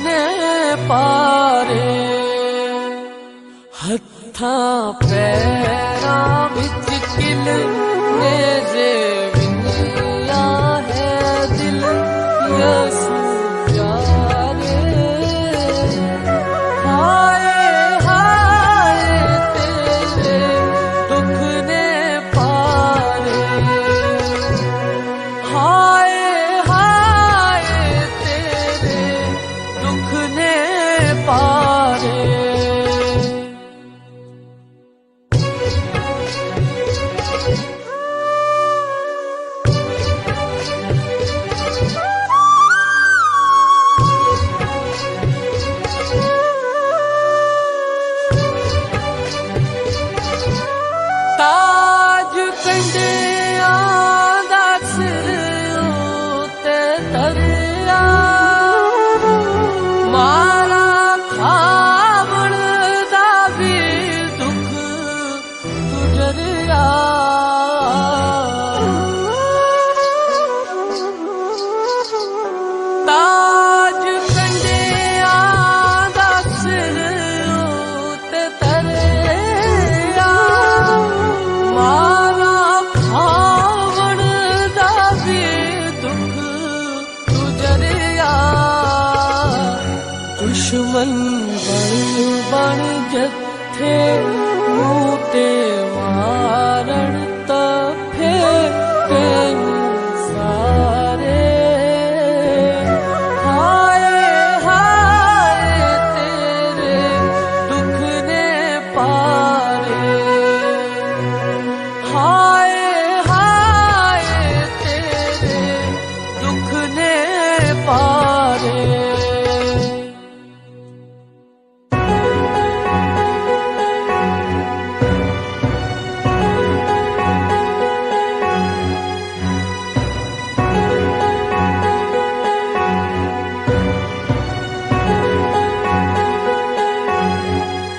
ने पारे हत्थां पैरां विच किल नेज़े विंदिया है दिल यसू प्यारे। हाय हाय तेरे दुख ने पारे, हाय हाय तेरे दुख ने पारे। ताज कंडियां दा सिर उत्ते धरिया, मारा खावण दा भी दुख गुजरिया। ताज कंडियां दा सिर उत्ते धरिया, मारा खावण दा भी दुख गुजरिया। दुश्मन बण जथे मूं ते मारण तफे तैनू सारे। हाय हाय तेरे दुख ने पारे, हाय हाय तेरे दुख ने पारे।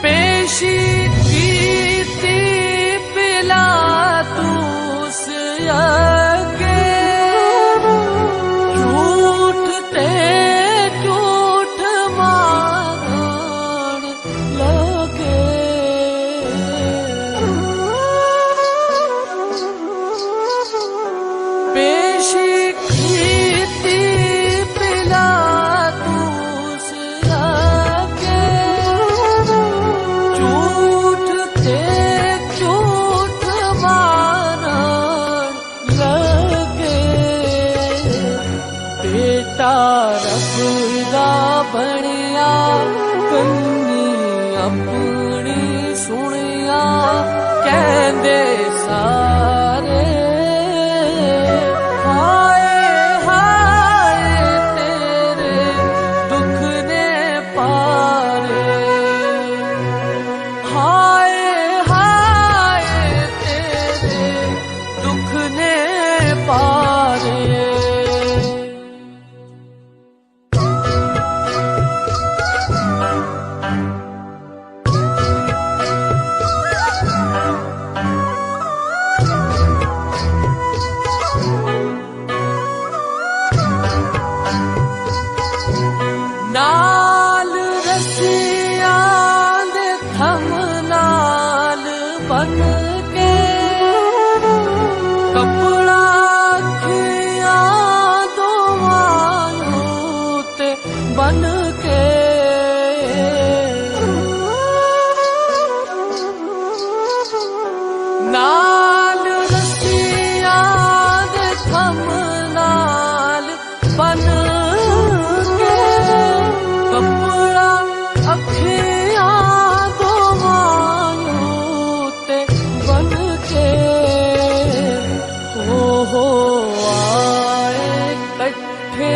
पेशी कीती पिलातुस अगे, झूठ ते झूठ मारन लगे। पेशी कीती पिलातुस अगे, झूठ ते झूठ मारन लगे। बेटा रब दा बनिया कन्नी अपनी सुनिया कहंदे सारे। हाय हाय तेरे दुख ने पारे, हाय हाय तेरे दुख ने पारे। नाल रस्सियां दे थम नाल बन के, कपड़ा अखियां दोवां नूं ते बन के। नाल रस्सियां दे थम नाल बन के, कपड़ा अखियां दोवां नूं ते बन के। हो आए कट्ठे